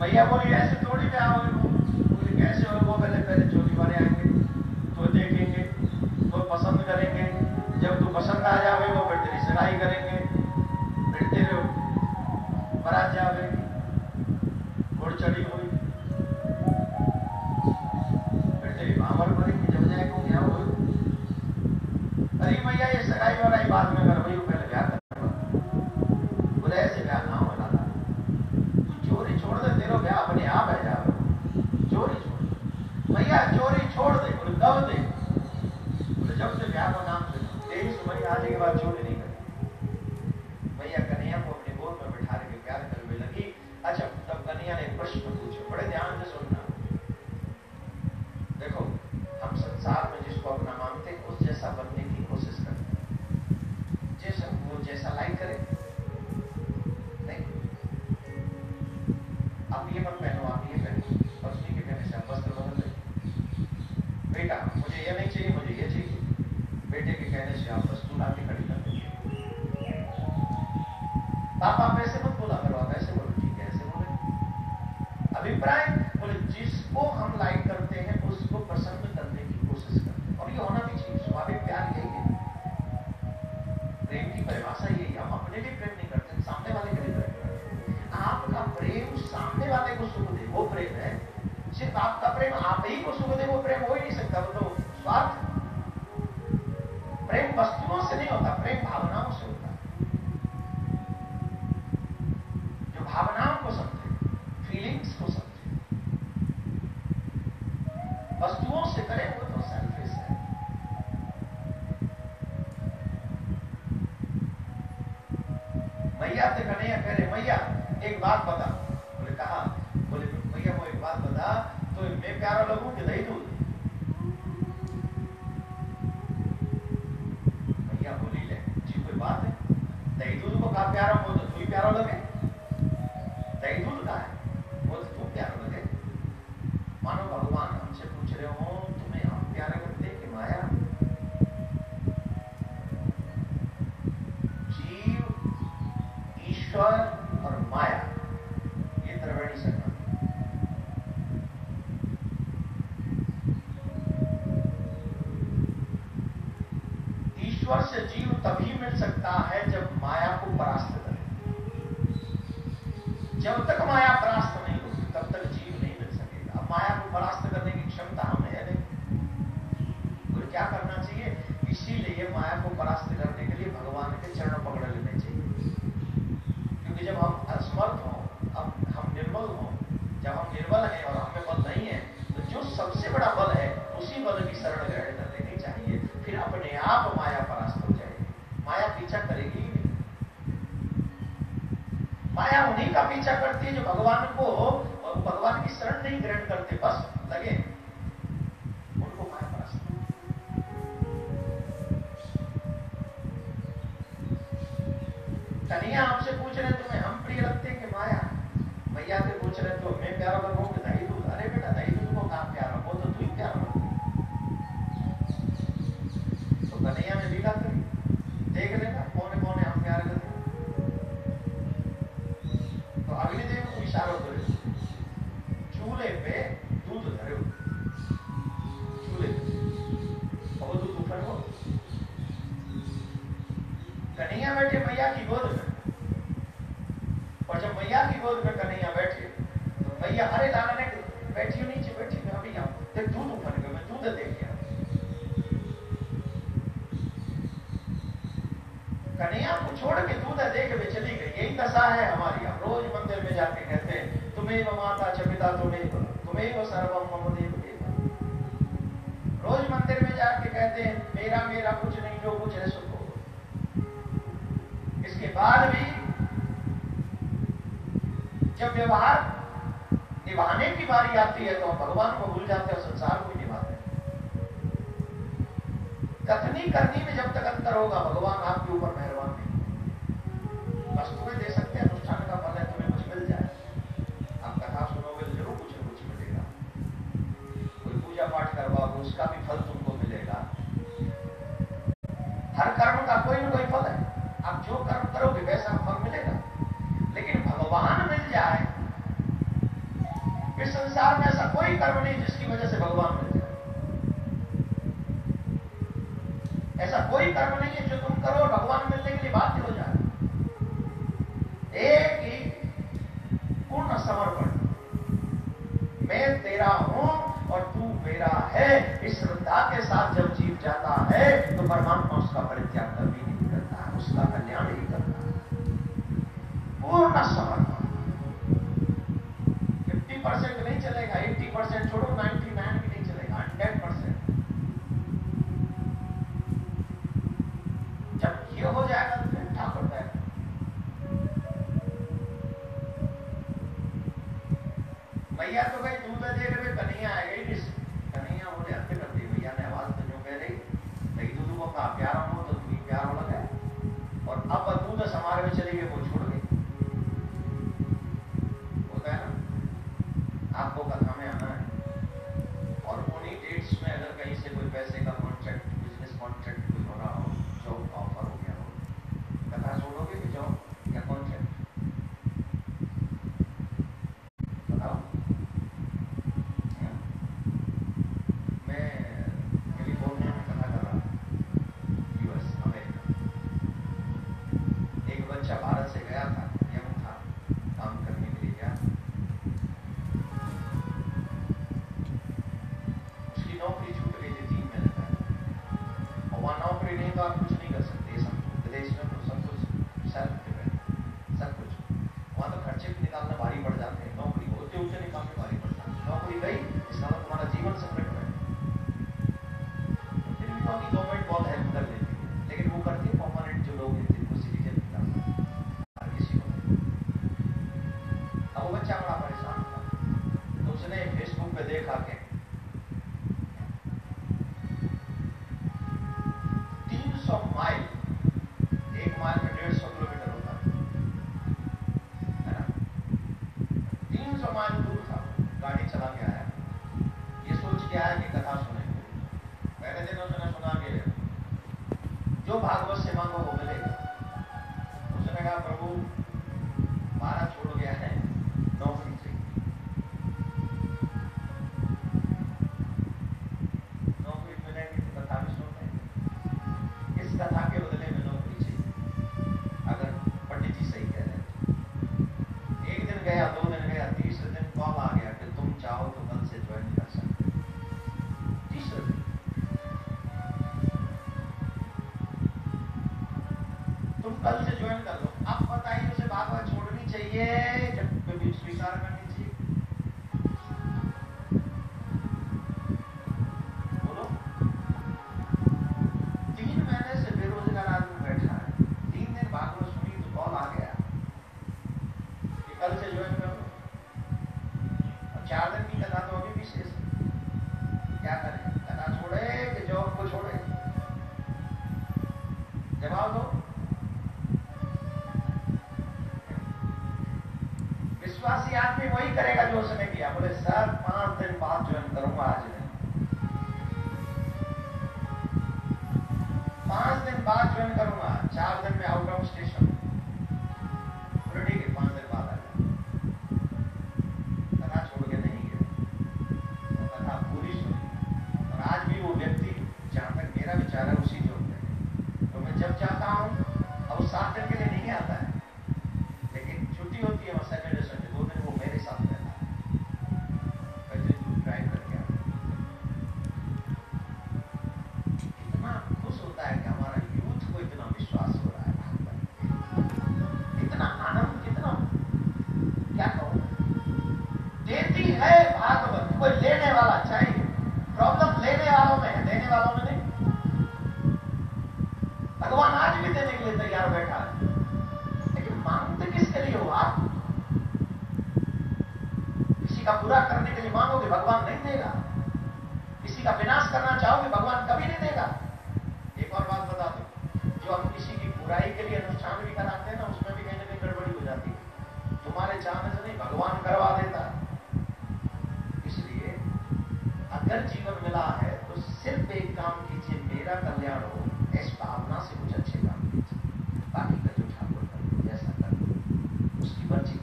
मैया बोली ऐसे थोड़ी ब्याह हो, बोली कैसे हो? वो पहले पहले चोली वाले आएंगे तो देखेंगे तो पसंद करेंगे, जब तू पसंद आ जावे वो फिर तेरी सगाई करेंगे, फिर तेरे बारात जावेगी, घोड़ चढ़ी हुई, फिर तेरी भावर बनेगी, जब जाए को क्या हो। अरे मैया ये सगाई वाला बाद में कर भाई, पहले ब्याह कर। बोले ऐसे ब्याह ना हो लाला, तू चोरी छोड़ दे, तेरा ब्याह अपने आप है यार, चोरी छोड़। भैया चोरी छोड़ दे, बोले कब दे? बोले जब से ब्याह का नाम सुना, 23 महीने आने के बाद चोरी नहीं करी। भैया कन्हैया को अपने गोद में बिठा के प्यार करने लगी। अच्छा, तब कन्हैया ने प्रश्न पूछे, बड़े ध्यान से सुनना। देखो, हम संसार में जिसको अपना मानते उस जैसा बनने की कोशिश करते, जैसा वो जैसा लाइक करे ये नहीं चाहिए, मुझे ये चाहिए। बेटे के कहने से आप वस्तु ला के खड़ी कर देंगे। पापा आप ऐसे मत बोला करो, आप ऐसे बोलो। ठीक है, ऐसे बोले। अभिप्राय बोले जिसको हम लाइक करते हैं उसको प्रसन्न करने की कोशिश करते हैं, और ये होना भी चाहिए। स्वाभाविक प्यार यही है, प्रेम की परिभाषा यही है। हम अपने लिए प्रेम नहीं करते, सामने वाले के लिए प्रेम करते हैं। आपका प्रेम सामने वाले को सुख दे वो प्रेम है। सिर्फ आपका प्रेम आप ही को सुख दे वो प्रेम हो ही नहीं सकता, वो तो स्वार्थ। प्रेम वस्तुओं से नहीं होता, प्रेम भावनाओं से होता है। जो भावनाओं को समझे, फीलिंग्स को समझे, वस्तुओं से करे वो तो सेल्फिश है। मैया से कन्हैया कह रहे, मैया एक बात बता। बोले कहा, बोले मैया वो एक बात बता, तो मैं प्यारा लगूं कि दही दूध? मैया बोली ले जी कोई बात है, दही दूध को कहा प्यारा हो तो तू ही प्यारा लगे। दही दूध का है वो तो तू प्यारा लगे। मानो भगवान हमसे पूछ रहे हो तुम्हें हम प्यारे लगते हैं कि माया? जीव, ईश्वर और माया, ये त्रिवेणी संगम। ईश्वर से जीव तभी मिल सकता है जब माया को परास्त करे। जब तक माया परास्त नहीं होगी तब तक जीव नहीं मिल सकेगा। अब माया को परास्त करने की क्षमता हमें है नहीं, और क्या करना चाहिए? इसीलिए माया को परास्त करने के लिए भगवान के चरण पकड़ लेने चाहिए। क्योंकि जब हम असमर्थ हों, अब हम निर्बल हों, जब हम निर्बल हैं और हमें बल नहीं है, तो जो सबसे बड़ा बल है उसी बल की शरण ग्रहण कर लेनी चाहिए। फिर अपने आप माया परास्त हो जाएगी, माया पीछा करेगी ही नहीं। माया उन्हीं का पीछा करती है जो भगवान को और भगवान की शरण नहीं ग्रहण करते, बस लगे उनको माया परास्त। कन्हैया आपसे पूछ रहे तुम्हें हम प्रिय लगते हैं कि माया? मैया से पूछ रहे तो मैं प्यारा लगूं कि दही दूध? अरे बेटा दही दूध को कहां प्यारा, वो तो तू ही प्यारा लगू। तो कन्हैया ने लीला करी, देख लेना कौन कौन है हम प्यारे लगते। तो अग्निदेव को इशारा करे, चूल्हे पे दूध धरे, चूल्हे पे वो दूध उफर हो। कन्हैया बैठे मैया की गोद में, और जब मैया की गोद में कन्हैया बैठे तो मैया अरे लाना ने बैठी हो नीचे, बैठी मैं अभी आऊं, देख दूध उफर गया, मैं दूध दे गया। कन्हैया को छोड़ के दूध दे के वे चली गई। यही दशा है हमारी। हम रोज मंदिर में जाके कहते हैं तुम्हें माता च पिता तुम्हें सर्वम मम देव देव। रोज मंदिर में जाके कहते हैं मेरा मेरा कुछ नहीं, जो कुछ है सुख हो। इसके बाद भी जब व्यवहार निभाने की बारी आती है तो हम भगवान को भूल जाते हैं और संसार को निभाते हैं। कथनी करनी में जब तक अंतर होगा भगवान आपके ऊपर मेहरबान नहीं। बस तुम्हें दे सकते हैं, अनुष्ठान का फल है, तुम्हें कुछ मिल जाए। आप कथा सुनोगे तो जरूर कुछ न कुछ मिलेगा। कोई पूजा पाठ करवाओगे उसका भी फल तुमको मिलेगा। हर कर्म का कोई न कोई फल है, आप जो कर्म करोगे वैसा फल मिलेगा। लेकिन भगवान मिल जाए, इस संसार में ऐसा कोई कर्म नहीं जिसकी वजह से भगवान मिल जाए। ऐसा कोई कर्म नहीं है जो तुम करो और भगवान मिलने के लिए बाध्य हो जाए। एक ही पूर्ण समर्पण, मैं तेरा हूं और तू मेरा है, इस श्रद्धा के साथ जब जीव जाता है तो परमात्मा उसका परित्याग कभी नहीं करता है, उसका कल्याण ही करता है। पूर्ण समर्पण। 50% नहीं चलेगा, 80% छोड़ो, 99 भी नहीं चलेगा, 100%। जब ये हो जाएगा तो फिर ठाकुर है। मैया तो गई दूध दे रहे, कन्हैया आ गई। कन्हैया बोले हत्या कर दी। मैया ने आवाज तो जो कह रही, दही दूध को कहा प्यारा हो तो तुम्हें प्यार हो लगा, और अब दूध समारोह में चली गई, वो छोड़ गई। होता है ना, आपको कथा में आना है और उन्हीं डेट्स में अगर कहीं से कोई पैसे का नौकरी गई, इसका मतलब तुम्हारा जीवन संकट में। फिर भी गवर्नमेंट बहुत हेल्प कर लेती है, लेकिन वो करती है परमानेंट जो लोग हैं जिनको सिटीजन मिला हर किसी को। अब वो बच्चा बड़ा परेशान था, तो उसने फेसबुक पे देखा के 300 माइल, 1 माइल में 150 किलोमीटर होता है ना, 300 माइल दूर था, गाड़ी चला के आया, ये सोच के आया कि कथा सुनेंगे। पहले दिन उसने सुना के जो भागवत से मांगो वो मिलेगा। उसने कहा प्रभु मारा छोड़ गया है, नौकरी चाहिए, नौकरी मिलेगी तो कथा भी सुनते हैं, इस कथा के बदले में नौकरी चाहिए, अगर पंडित जी सही कह रहे हैं। एक दिन गया, 2 दिन गया, तीसरे दिन कॉल आ गया कि तुम चाहो तो कल से ज्वाइन कर सकते। तीसरे दिन तुम कल से ज्वाइन कर लो। अब बताइए उसे भागवत छोड़नी चाहिए जब स्वीकार करनी चाहिए? बोलो। 3 महीने से बेरोजगार आदमी बैठा है, 3 दिन भागवत सुनी तो कॉल आ गया कि कल से ज्वाइन कर लो, और 4 दिन की कथा तो अभी भी शेष है। क्या करें, कथा छोड़े कि जॉब को छोड़े? जवाब दो। विश्वासी आदमी वही करेगा जो उसने किया। बोले सर 5 दिन बाद ज्वाइन करूंगा, आज नहीं, 5 दिन बाद ज्वाइन करूंगा, 4 दिन में आउट ऑफ स्टेशन। बोले ठीक है, 5 दिन बाद आ जाए। कथा छोड़ के नहीं गया, कथा पूरी सुनी। और आज भी वो व्यक्ति, जहां तक मेरा विचार है, उसी जोड़ में। तो मैं जब जाता हूं, अब 7 दिन के लिए नहीं आता है, लेकिन छुट्टी होती है, सैटरडे संडे 2 दिन वो मेरे साथ रहता है। ड्राइव करके आता है। इतना खुश होता है कि हमारा यूथ को इतना विश्वास हो रहा है भागवत, इतना आनंद, कितना क्या कहूं, देती है भागवत। कोई लेने वाला चाहिए, प्रॉब्लम लेने वालों में है, देने वालों में नहीं। भगवान आज भी देने के लिए तैयार बैठा है, लेकिन मांगते किसके लिए हो आप? किसी का पूरा करने के लिए मांगोगे, भगवान नहीं देगा। किसी का विनाश करना चाहोगे, भगवान कभी नहीं देगा। एक और बात बता दो, जो हम किसी की बुराई के लिए अनुष्ठान भी कराते हैं ना, उसमें भी कहीं ना कहीं गड़बड़ी हो जाती है। तुम्हारे चाहने से नहीं, भगवान करवा देता है। इसलिए अगर जीवन मिला है तो सिर्फ एक काम कीजिए, मेरा कल्याण हो, इस भावना से कुछ अच्छे काम कीजिए। बाकी का जो ठाकुर कर जैसा कर उसकी मर्जी।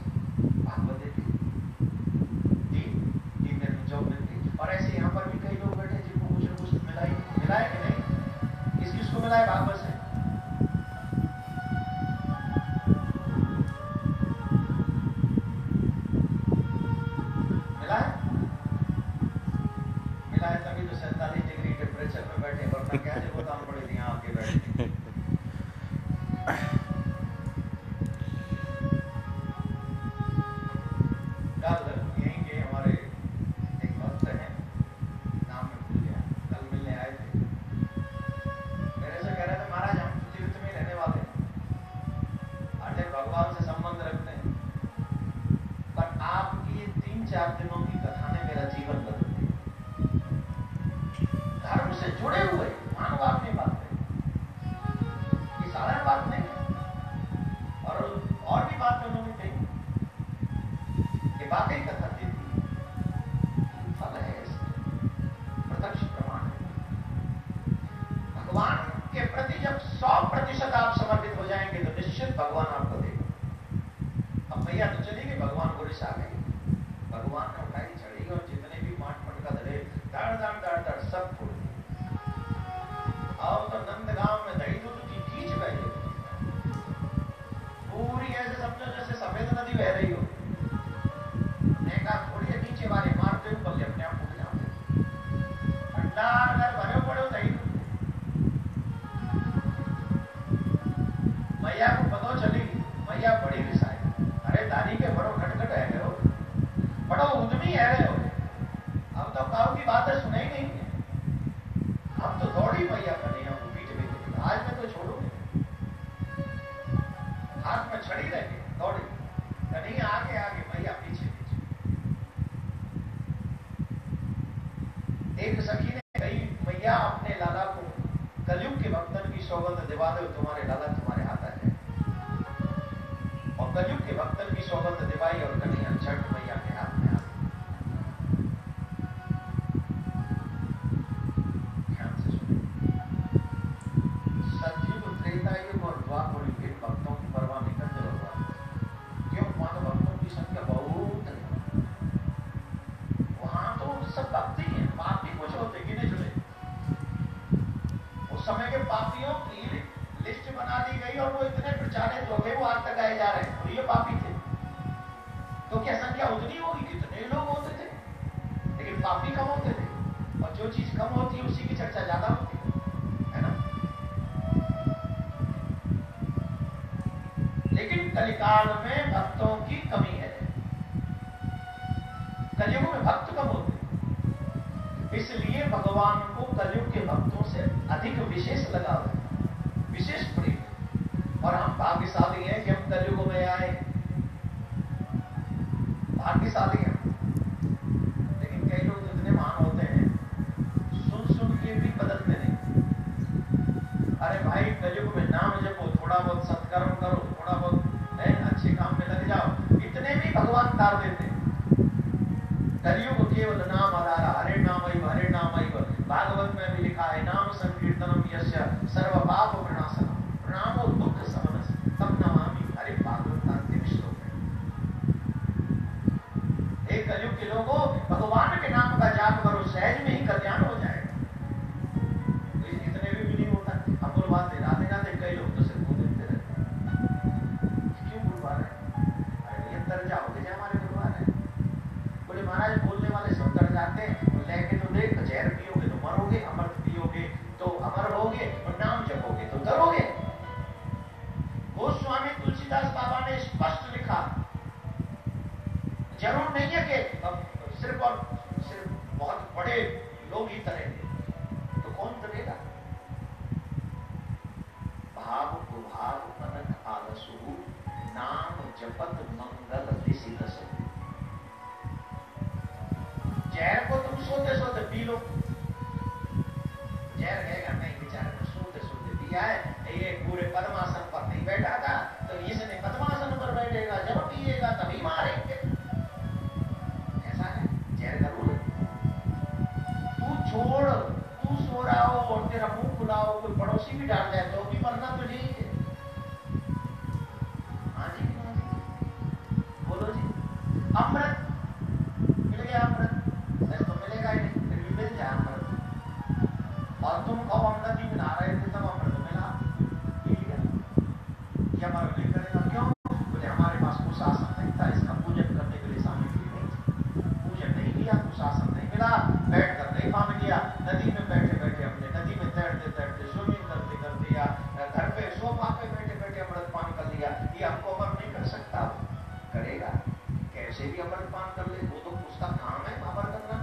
भागवत देती 3 दिन में जॉब मिलती। और ऐसे यहाँ पर भी कई लोग बैठे जिनको कुछ न कुछ मिला है कि नहीं? किस किस को मिला है भागवत से? मिला है? मिला है तभी तो 47 डिग्री टेम्परेचर में बैठे, वरना क्या जरूरत हम पड़ी थी यहाँ आके बैठे। यहीं के हमारे एक भक्त हैं, नाम में भूल गया, कल मिलने आए थे, मेरे से कह रहे थे महाराज हम तीर्थ में रहने वाले हैं, अरे भगवान से संबंध रखते हैं, पर आपकी 3-4 दिनों की कथा ने मेरा जीवन बदल दिया। धर्म से जुड़े हुए मानव अपनी बात है, ये साधारण बात नहीं है। और भी बात उन्होंने कही कि वाकई कथा देती फल है, प्रत्यक्ष प्रमाण है। भगवान के प्रति जब 100% आप समर्पित हो जाएंगे तो निश्चित भगवान आपको देगा। अब भैया तो चली गई, भगवान को रिस आ गई, भगवान ने उठाई चढ़ी और जितने भी माट मटका धरे दड़ सब फोड़ दिए। और तो नंदगांव में दही दूध की खींच बह गई पूरी, ऐसे समझो जैसे सफेद नदी बह रही हो। देखा थोड़ी नीचे वाले मारते ऊपर ले अपने आप फूट जाते, भंडार अगर भरे पड़े हो दही दूध। मैया को पता चली, मैया बड़ी रिसाई, अरे दादी के बड़ो खटखट है हो, बड़ो उद्यमी है हो, तो गाँव की बातें सुने ही नहीं है। हम तो दौड़ी मैया बने हैं पीठ में, आज मैं तो छोड़ूंगी, हाथ में छड़ी रह गई दौड़ी, नहीं आगे आगे मैया पीछे पीछे। एक सखी ने कही, मैया अपने लाला को कलयुग के भक्तन की सौगंध दिवा दो, तुम्हारे लाला तुम्हारे हाथ आ जाए। और कलयुग के भक्तन की सौगंध दिवाई और कन्हैया छठ मैया के हाथ में आ गई। ध्यान से सुनिए, सतयुग, त्रेता युग और द्वापर युग इन भक्तों की परवाह नहीं करते भगवान। क्यों? वहां तो भक्तों की संख्या बहुत है, वहां तो सब भक्ति है, पापी कुछ होते गिने चुने। उस समय के पापियों की लिस्ट बना दी गई और वो इतने प्रचारित हो गए, वो आज तक आए जा रहे हैं और ये पापी थे। तो क्या संख्या उतनी होगी? कितने लोग होते थे, लेकिन पापी कम होते थे। और जो चीज कम होती है उसी की चर्चा ज्यादा होती है ना। लेकिन कलिकाल में भक्तों की कमी है, कलयुग में भक्त कम होते, इसलिए भगवान को कलयुग के भक्तों से अधिक विशेष लगाव है, विशेष प्रेम। और हम भाग्यशाली हैं कि हम कलयुग में आए, भाग्यशाली हैं। लेकिन कई लोग इतने महान होते हैं, सुन सुन के भी बदलते नहीं। अरे भाई, कलयुग में नाम जपो, थोड़ा बहुत सत्कर्म करो, थोड़ा बहुत अच्छे काम में लग जाओ, इतने भी भगवान तार देते। कलयुग केवल नाम आधारा, हरे नाम भागवत में भी लिखा है, नाम संकीर्तनम यस्य सर्व पाप प्रणाशनम प्रणामो दुख समनस तम नमामि। अरे भागवत का अंतिम श्लोक है। एक कलयुग के लोगों, भगवान के नाम का जाप करो, सहज में ही कल्याण हो जाएगा। इतने भी नहीं होता। हम बुलवाते राधे राधे, कई लोग तो सिर्फ बोलते रहते हैं। क्यों बुलवा रहे हैं? अरे ये तर जाओगे जो हमारे बुलवा रहे हैं। बोले महाराज, बोलने वाले सब तर जाते हैं, लेके तो देख, जहर पियोगे तो मरोगे, अमृत पियोगे तो अमर होगे, और नाम जपोगे तो तरोगे। गोस्वामी तुलसीदास बाबा ने स्पष्ट लिखा, जरूर नहीं है कि सिर्फ और सिर्फ बहुत बड़े लोग ही तरेंगे, तो कौन तरेगा? भाव कुभाव मनक आलसु नाम जपत मंगल दिशि दसु। जहर को तुम सोते सोते पी लो, जहर कहेगा नहीं बेचारे ने सोते सोते पिया है, ये पूरे पद्मासन पर नहीं बैठा था, तो इसने पद्मासन पर बैठेगा, जब पिएगा तभी मारेंगे। ऐसा है जहर का रूल। तू छोड़, तू सो रहा हो और तेरा मुंह खुला हो, कोई पड़ोसी भी डाल जाए तो भी मरना तुझे ही है। हाँ जी, बोलो जी। अमृत मिल गया, अमृत तो मिलेगा ही नहीं, फिर भी मिल जाए अमृत। और तुम कहो हम नदी में नहा रहे थे तब अमृत मिला, पी लिया, ये अमृत नहीं करेगा। क्यों? बोले हमारे पास कुशासन नहीं था, इसका पूजन करने के लिए सामग्री नहीं थी, पूजन नहीं किया, कुशासन नहीं मिला, बैठ कर नहीं पान किया, नदी में बैठे बैठे अपने नदी में तैरते तैरते स्विमिंग करते करते या घर पे सोफा पे बैठे बैठे अमृत पान कर लिया। ये हमको अमर नहीं कर सकता, करेगा कैसे भी अमृत पान कर ले, वो तो उसका काम है अमर करना।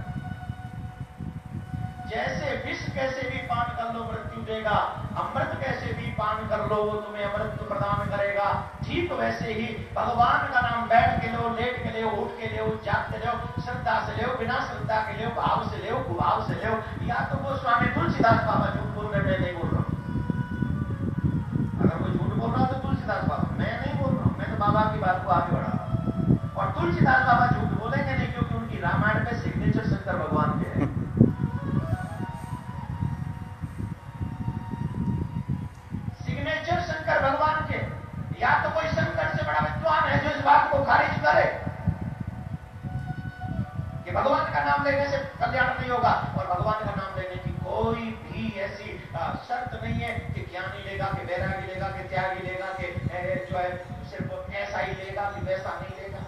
जैसे विष कैसे भी पान कर लो मृत्यु देगा, अमृत कैसे भी पान कर लो वो तुम्हें अमृत प्रदान करेगा। ठीक वैसे ही भगवान का नाम बैठ के लो, लेट के लो, उठ के लो, जाग के लो, श्रद्धा से लो, बिना श्रद्धा के लो, भाव से लो, कुभाव से लो। या तो वो स्वामी तुलसीदास बाबा झूठ बोल रहे, मैं नहीं बोल रहा हूं। अगर कोई झूठ बोल रहा तो तुलसीदास बाबा, मैं नहीं बोल रहा हूं, मैं तो बाबा की बात को आगे बढ़ा रहा हूं। और तुलसीदास बाबा झूठ बोलेंगे नहीं, क्योंकि उनकी रामायण में सिग्नेचर शंकर भगवान के है। सिग्नेचर शंकर भगवान के। या तो कोई शंकर से बड़ा विद्वान है जो इस बात को खारिज करे कि भगवान का नाम लेने से कल्याण नहीं होगा, और भगवान का नाम लेने की कोई भी ऐसी शर्त नहीं है कि ज्ञानी लेगा, कि वैरागी लेगा, कि त्यागी लेगा, कि जो है सिर्फ ऐसा ही लेगा कि वैसा नहीं लेगा।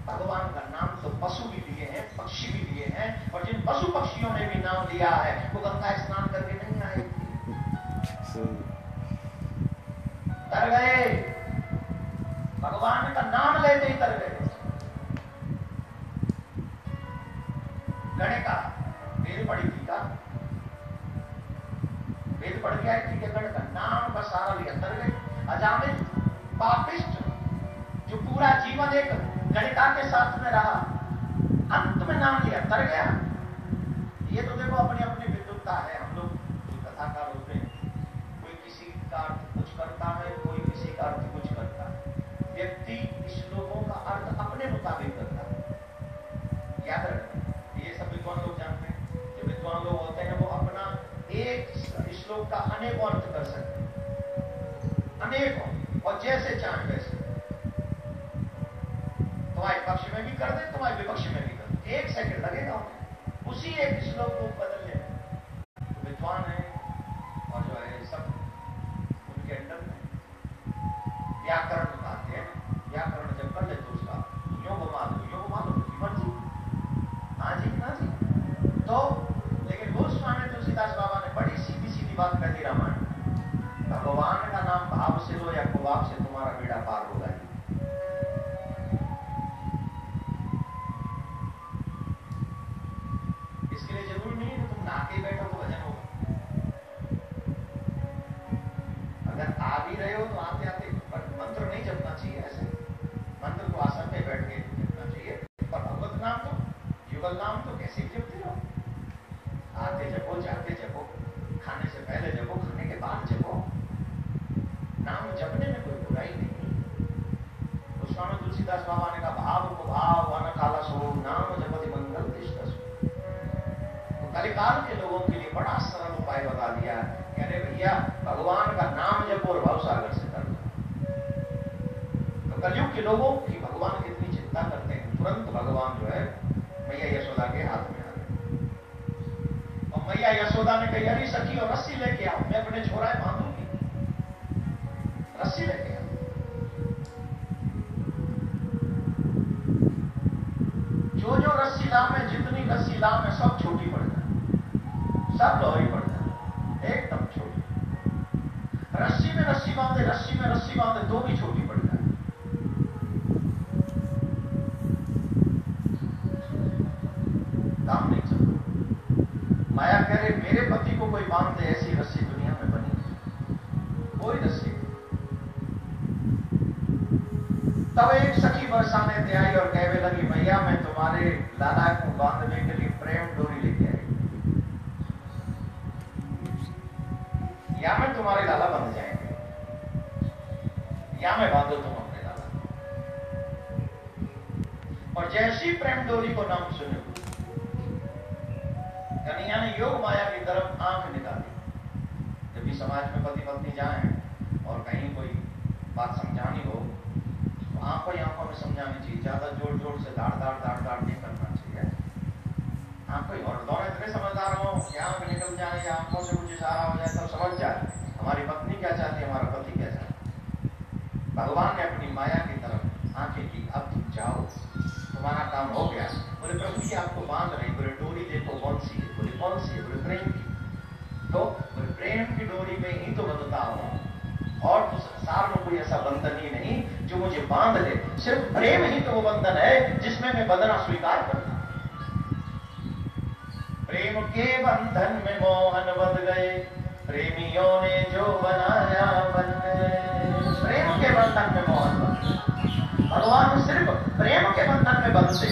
भगवान का नाम तो पशु भी लिए हैं, पक्षी भी लिए हैं, और जिन पशु पक्षियों ने भी नाम लिया है वो गंगा स्नान करके नहीं आए, तर गए, भगवान का नाम लेते ही तर गए। गणिका वेद पढ़ी थी का, वेद पढ़ के आई थी कि गण का नाम का सारा लियंतर गए। अजामिल पापिष्ट जो पूरा जीवन एक गणिका के साथ में रहा, अंत में नाम लियंतर गया। ये तो देखो अपनी अपनी विद्वत्ता है। हम लोग जो कथाकार होते हैं, कोई किसी का अर्थ कुछ करता है, कोई किसी का अर्थ कुछ करता है। व्यक्ति श्लोकों का अर्थ अपने मुताबिक करता है। याद रखना, ये सब विद्वान लोग जानते हैं। जो विद्वान लोग होते हैं वो अपना एक श्लोक का अनेकों अर्थ कर सकते हैं, अनेकों, और जैसे चाहे वैसे। तुम्हारे पक्ष में भी कर दे, तुम्हारे विपक्ष में भी कर दे, 1 सेकंड लगेगा उन्हें उसी एक श्लोक को बदलने में। तो विद्वान है और जो है सब उनके अंडर में व्याकरण बताते हैं। व्याकरण जब कर ले तो उसका योग मान लो मर्जी, हाँ जी ना जी। तो लेकिन वो स्वामी तुलसीदास बाबा ने बड़ी सीधी सीधी बात कह दी रामायण, भगवान का नाम भाव से लो या कुभाव से, तुम्हारा बेड़ा पार होगा। इसके लिए जरूरी नहीं है कि तुम नाके बैठो तो भजन होगा। अगर आ भी रहे हो तो आते आते मंत्र नहीं जपना चाहिए। ऐसे मंत्र को आसन पे बैठ के जपना चाहिए, पर भगवत नाम तो, युगल नाम तो कैसे भी जपते रहो। आते जपो, जाते जपो, खाने से पहले जपो, खाने के बाद जपो। नाम जपने में कोई बुराई नहीं। तो स्वामी तुलसीदास बाबा ने कहा भाव को भाव वन काला सो नाम जपति मंगल तिष्ठसु। कलिकाल के लोगों के लिए बड़ा सरल उपाय बता दिया कि अरे भैया भगवान का नाम जपो और भव सागर से कर दो। तो कलयुग के लोगों की भगवान कितनी चिंता करते हैं, तुरंत भगवान जो है मैया यशोदा के हाथ में आ गए। और मैया यशोदा ने कही अरे सखी और रस्सी लेके आओ, मैं अपने छोरा बांधूंगी, रस्सी लेके आओ। जो जो रस्सी लाम है, जितनी रस्सी लाम है, सब छोटी पड़ जाए, सब लोहरी पड़ जाए, एकदम छोटी। रस्सी में रस्सी बांधे, रस्सी में रस्सी बांधे तो भी छोटी पड़ जाए। काम नहीं चलता। माया कह रहे मेरे पति को कोई बांध दे, ऐसी रस्सी दुनिया में बनी कोई रस्सी। तब एक सखी बरसाने ते आई और कहने लगी मैया मैं तुम्हारे लाला को बांधने के लिए प्रेम डोरी लेके आई, या मैं तुम्हारे लाला बंध जाएंगे, या मैं बांधो तुम अपने लाला। और जैसी प्रेम डोरी को नाम सुने, कन्हैया ने योग माया की तरफ आंख निकाली। जब भी समाज में पति पत्नी जाए और कहीं कोई बात समझानी हो तो आंखों ही आंखों में समझानी चाहिए, ज्यादा जोर जोर से दाड़ नहीं करना चाहिए। आंखों ही, और दोनों इतने समझदार हो कि आंख निकल जाए या आंखों से कुछ इशारा हो जाए तो समझ जाए हमारी पत्नी क्या चाहती है, हमारा पति क्या चाहता है। भगवान ने अपनी माया की तरफ आंखें की, अब तुम जाओ, तुम्हारा काम हो गया। बोले प्रभु जी आपको बांध रही, बोले डोरी देखो कौन सी है, बोले कौन सी है, बोले प्रेम की। तो बोले प्रेम की डोरी में ही तो बंधता हूं, और तो संसार में कोई ऐसा बंधन ही नहीं जो मुझे बांध ले। सिर्फ प्रेम ही तो वो बंधन है जिसमें मैं बंधना स्वीकार करता हूं। प्रेम के बंधन में मोहन बंध गए, प्रेमियों ने जो बनाया बन गए। प्रेम के बंधन में मोहन बंध गए। भगवान सिर्फ प्रेम के बंधन में बंधते।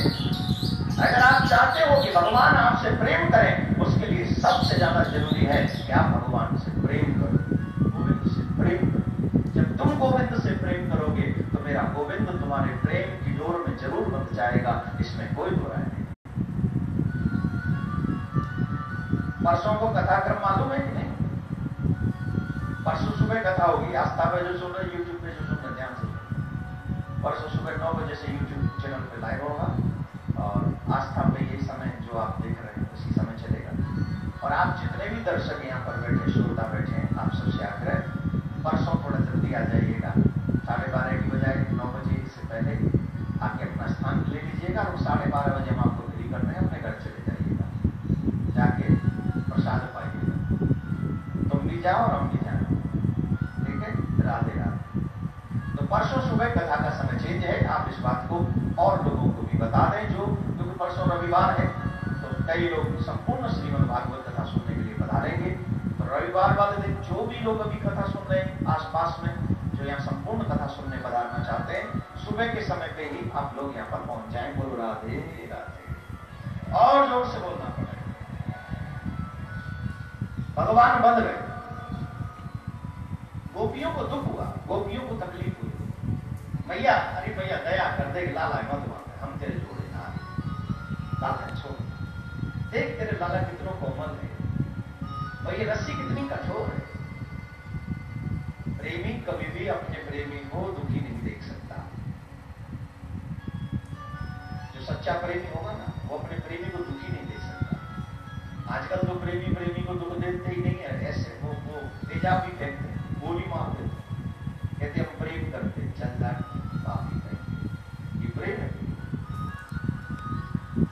अगर आप चाहते हो कि भगवान आपसे प्रेम करें, उसके लिए सबसे ज्यादा जरूरी है कि आप भगवान से प्रेम करो, गोविंद से प्रेम करो। जब तुम गोविंद से प्रेम करोगे तो मेरा गोविंद तुम्हारे प्रेम की डोर में जरूर बंध जाएगा, इसमें कोई बुराई नहीं। परसों को कथाक्रम मालूम है कि नहीं? परसों सुबह कथा होगी, आस्था पे जो सुन रहे, यूट्यूब पे जो सुन रहे, ध्यान से सुन। परसों सुबह 9 बजे से यूट्यूब चैनल पे लाइव होगा, और आस्था पे यही समय जो आप देख रहे हैं उसी समय चलेगा। और आप जितने भी दर्शक यहाँ पर बैठे, श्रोता बैठे हैं, आप सबसे आग्रह, परसों थोड़ा जल्दी आ जाइएगा, 12:30 की बजाय 9 बजे से पहले आके अपना स्थान ले लीजिएगा। और 12:30 बजे हम आपको फ्री करते हैं, अपने घर चले जाइएगा, जाके प्रसाद पाइएगा। तुम भी जाओ और हम भी जाए, ठीक है? राधे राधे। तो परसों सुबह कथा का समय चेंज है, आप इस बात को और लोगों को भी बता दें, जो क्योंकि परसों रविवार है तो कई लोग संपूर्ण श्रीमद् भागवत कथा सुनने के लिए पधारेंगे। तो रविवार वाले दिन जो भी लोग अभी कथा सुन रहे हैं आसपास में, जो यहाँ संपूर्ण कथा सुनने पधारना चाहते हैं, सुबह के समय पे ही आप लोग यहाँ पर पहुंच जाएं। बोलो राधे राधे। और जोर से बोलना पड़ेगा। भगवान बंध गए, गोपियों को दुख हुआ, गोपियों को तकलीफ हुई। मैया, अरे मैया दया कर दे, लाला मत मार, हम तेरे जोड़े ना, लाला छोड़, देख तेरे लाला कितनों कोमल है और ये रस्सी कितनी कठोर है। प्रेमी कभी भी अपने प्रेमी को दुखी नहीं देख सकता। जो सच्चा प्रेमी होगा ना, वो अपने प्रेमी को दुखी नहीं देख सकता। आजकल तो प्रेमी प्रेमी को दुख देते ही नहीं है, ऐसे वो तेजाब भी फेंकते, गोली मार देते, कहते हम प्रेम करते, चल जा बाप ही प्रेम, ये प्रेम है।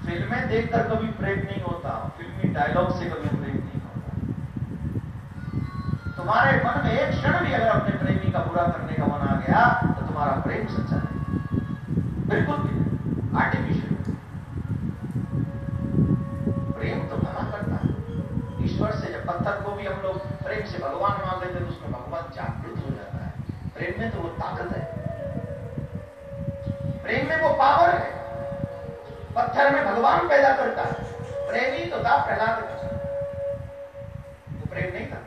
फिल्में देखकर कभी प्रेम नहीं होता, फिल्मी डायलॉग से कभी प्रेम नहीं होता। तुम्हारे मन में एक क्षण भी अगर अपने प्रेमी का बुरा करने का मन आ गया तो तुम्हारा प्रेम सच्चा नहीं, बिल्कुल भी आर्टिफिशियल। प्रेम तो मना करता है ईश्वर से। जब पत्थर को भी हम लोग प्रेम से भगवान मान लेते हैं तो उसमें भगवान जागृत हो जाता है। प्रेम में तो वो ताकत है, प्रेम में वो पावर है। पत्थर में भगवान पैदा करता है। प्रेमी तो था प्रहलाद का, वो प्रेम नहीं था,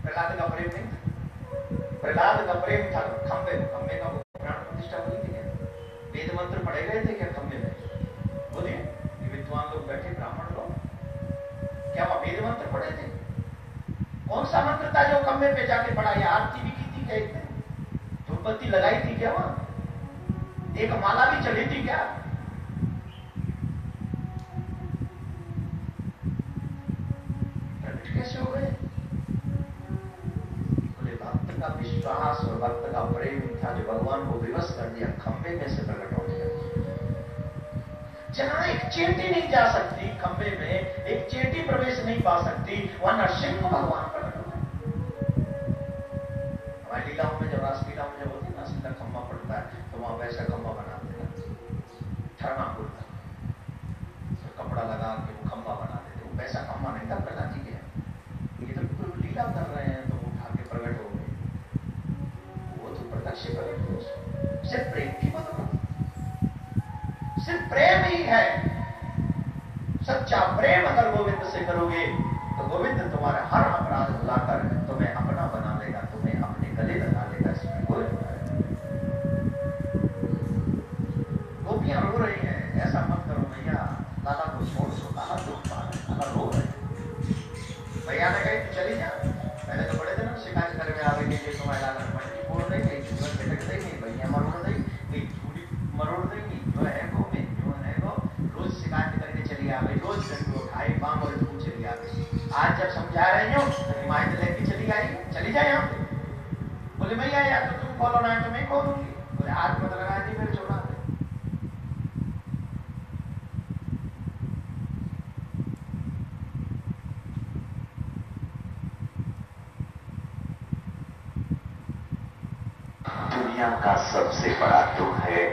प्रहलाद का प्रेम नहीं था। प्रहलाद का प्रेम था खंबे, खंबे का प्राण प्रतिष्ठा हुई थी क्या? वेद मंत्र पढ़े गए थे क्या खंबे में? बोलिए, ये विद्वान लोग बैठे, ब्राह्मण लोग, क्या वहां वेद मंत्र पढ़े थे? कौन सा मंत्र था जो खंबे पे जाके पढ़ा? या आरती भी की थी क्या? एक दिन धूपबत्ती लगाई थी क्या वहां? एक माला भी चली थी क्या? कैसे हो गए? बोले भक्त का विश्वास और भक्त का प्रेम था जो भगवान को विवश कर दिया, खंबे में से प्रकट हो गया। जहां एक चींटी नहीं जा सकती, खंबे में एक चींटी प्रवेश नहीं पा सकती, वहां नरसिंह भगवान प्रकट हो गए। हमारी लीलाओं में, जब रासलीलाओं में जब होती है ना, सीधा खंबा पड़ता है तो वहां वैसा खंबा बनाते हैं, थर्माकोल का कपड़ा लगा के वो खंबा बना देते। वो वैसा खंबा नहीं था प्रहलाद जी के। ये तो लीला कर रहे हैं तो वो उठा के प्रकट हो गए। वो तो प्रत्यक्ष प्रकट हो, सिर्फ प्रेम की बदौलत, सिर्फ प्रेम ही है। सच्चा प्रेम अगर गोविंद से करोगे तो गोविंद तुम्हारे हर अपराध भुलाकर तुम्हें अपना बना लेगा, तुम्हें अपने गले लगा लेगा। इसमें कोई गोपियां रो रही है, ऐसा मत करो भैया, लाला को छोड़ दो, लाला दुख पा रहे, लाला रो रहे। भैया ने कही चली जा, पहले तो बड़े दिन शिकायत करके आ गई कि तुम्हारे लाला पटरी फोड़ देंगे, चूड़ा झटक देंगे, भैया मरोड़ देंगे, चूड़ी मरोड़ देंगी, जो है वो में जो है वो रोज शिकायत करके चली आ गई, रोज डंडे उठाए, बाम और धूप चली आ गई। आज जब समझा रही हो तो हिमायत लेके चली आई, चली जाए यहाँ पे। बोले भैया या तो तुम खोलो ना तो मैं खोलूंगी। बोले हाथ मत लगा दी, फिर छोड़ा। दुनिया का सबसे बड़ा दुख है